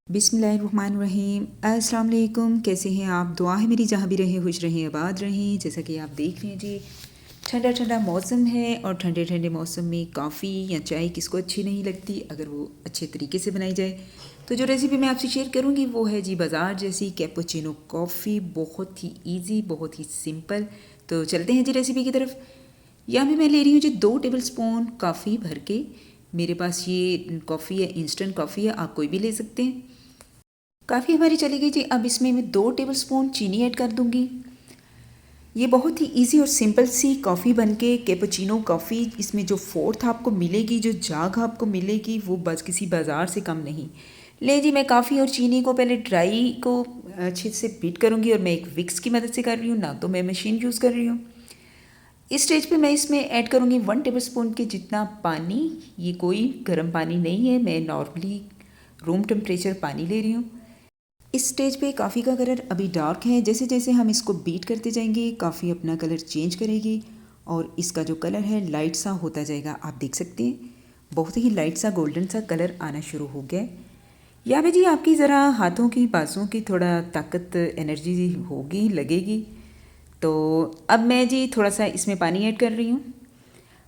बिस्मिल्लाहिर्रहमानिर्रहीम। अस्सलाम वालेकुम। कैसे हैं आप? दुआ है मेरी जहाँ भी रहें खुश रहें आबाद रहें। जैसा कि आप देख रहे हैं जी, ठंडा ठंडा मौसम है और ठंडे ठंडे मौसम में कॉफ़ी या चाय किसको अच्छी नहीं लगती अगर वो अच्छे तरीके से बनाई जाए। तो जो रेसिपी मैं आपसे शेयर करूँगी वो है जी बाज़ार जैसी कैपुचिनो कॉफ़ी। बहुत ही ईजी, बहुत ही सिंपल। तो चलते हैं जी रेसिपी की तरफ। यहाँ भी मैं ले रही हूँ जी 2 टेबल स्पून कॉफ़ी भर के। मेरे पास ये कॉफ़ी है, इंस्टेंट कॉफ़ी है, आप कोई भी ले सकते हैं। काफ़ी हमारी चली गई जी। अब इसमें मैं 2 टेबलस्पून चीनी ऐड कर दूंगी। ये बहुत ही इजी और सिंपल सी कॉफ़ी बनके कैपुचिनो कॉफ़ी। इसमें जो फोर्थ आपको मिलेगी, जो जाग आपको मिलेगी, वो बस किसी बाज़ार से कम नहीं। ले जी, मैं कॉफ़ी और चीनी को पहले ड्राई को अच्छे से बीट करूँगी और मैं एक विक्स की मदद से कर रही हूँ, ना तो मैं मशीन यूज़ कर रही हूँ। इस स्टेज पे मैं इसमें ऐड करूँगी 1 टेबलस्पून के जितना पानी। ये कोई गर्म पानी नहीं है, मैं नॉर्मली रूम टेम्परेचर पानी ले रही हूँ। इस स्टेज पे कॉफ़ी का कलर अभी डार्क है। जैसे जैसे हम इसको बीट करते जाएंगे कॉफ़ी अपना कलर चेंज करेगी और इसका जो कलर है लाइट सा होता जाएगा। आप देख सकते हैं बहुत ही लाइट सा गोल्डन सा कलर आना शुरू हो गया है। या भाई जी, आपकी ज़रा हाथों की बाजों की थोड़ा ताकत एनर्जी होगी, लगेगी। तो अब मैं जी थोड़ा सा इसमें पानी ऐड कर रही हूँ।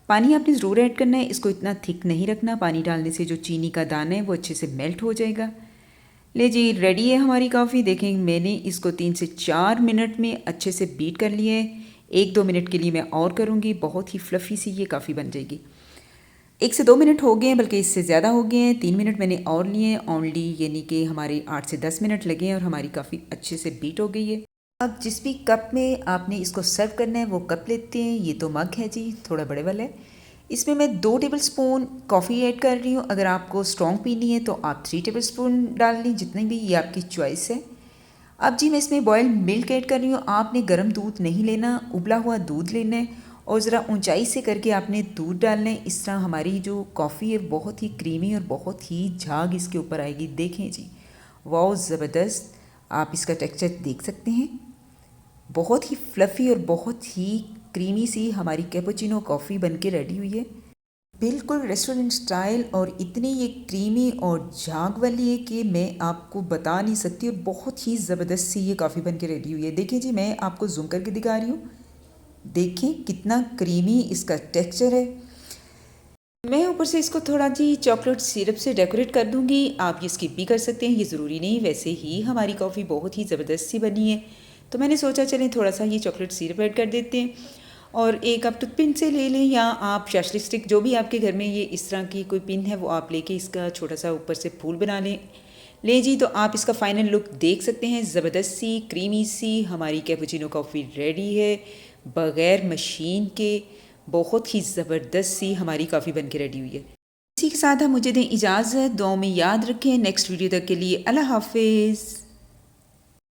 पानी आपने ज़रूर ऐड करना है, इसको इतना थिक नहीं रखना। पानी डालने से जो चीनी का दाना है वो अच्छे से मेल्ट हो जाएगा। ले जी, रेडी है हमारी कॉफ़ी। देखें, मैंने इसको 3 से 4 मिनट में अच्छे से बीट कर लिया है। 1-2 मिनट के लिए मैं और करूँगी, बहुत ही फ्लफ़ी सी ये कॉफ़ी बन जाएगी। 1 से 2 मिनट हो गए हैं, बल्कि इससे ज़्यादा हो गए हैं। 3 मिनट मैंने और लिए हैं ओनली, यानी कि हमारे 8 से 10 मिनट लगे हैं और हमारी कॉफ़ी अच्छे से बीट हो गई है। अब जिस भी कप में आपने इसको सर्व करना है वो कप लेते हैं। ये तो मग है जी, थोड़ा बड़े वाला है। इसमें मैं 2 टेबलस्पून कॉफ़ी ऐड कर रही हूँ। अगर आपको स्ट्रॉन्ग पीनी है तो आप 3 टेबलस्पून डाल लें, जितनी भी, ये आपकी चॉइस है। अब जी मैं इसमें बॉयल्ड मिल्क ऐड कर रही हूँ। आपने गर्म दूध नहीं लेना, उबला हुआ दूध लेना है और ज़रा ऊंचाई से करके आपने दूध डालना है। इस तरह हमारी जो कॉफ़ी है बहुत ही क्रीमी और बहुत ही झाग इसके ऊपर आएगी। देखें जी, वाह ज़बरदस्त। आप इसका टेक्सचर देख सकते हैं, बहुत ही फ्लफ़ी और बहुत ही क्रीमी सी हमारी कैपुचिनो कॉफ़ी बनके रेडी हुई है। बिल्कुल रेस्टोरेंट स्टाइल और इतनी ये क्रीमी और झाग वाली है कि मैं आपको बता नहीं सकती। और बहुत ही ज़बरदस्त सी ये कॉफ़ी बनके रेडी हुई है। देखिए जी, मैं आपको जूम करके दिखा रही हूँ। देखें कितना क्रीमी इसका टेक्सचर है। मैं ऊपर से इसको थोड़ा जी चॉकलेट सिरप से डेकोरेट कर दूंगी। आप ये स्किप भी कर सकते हैं, ये ज़रूरी नहीं। वैसे ही हमारी कॉफ़ी बहुत ही ज़बरदस्त सी बनी है, तो मैंने सोचा चलें थोड़ा सा ये चॉकलेट सिरप ऐड कर देते हैं। और एक आप टूथपिन से ले लें या आप शाशलिक स्टिक, जो भी आपके घर में ये इस तरह की कोई पिन है वो आप लेके इसका छोटा सा ऊपर से फूल बना लें जी। तो आप इसका फाइनल लुक देख सकते हैं। ज़बरदस्त सी क्रीमी सी हमारी कैपुचिनो कॉफ़ी रेडी है, बग़ैर मशीन के। बहुत ही ज़बरदस्त सी हमारी कॉफ़ी बन के रेडी हुई है। इसी के साथ आप मुझे दें इजाज़त। दुआओं में याद रखें। नेक्स्ट वीडियो तक के लिए अल्लाह हाफिज़।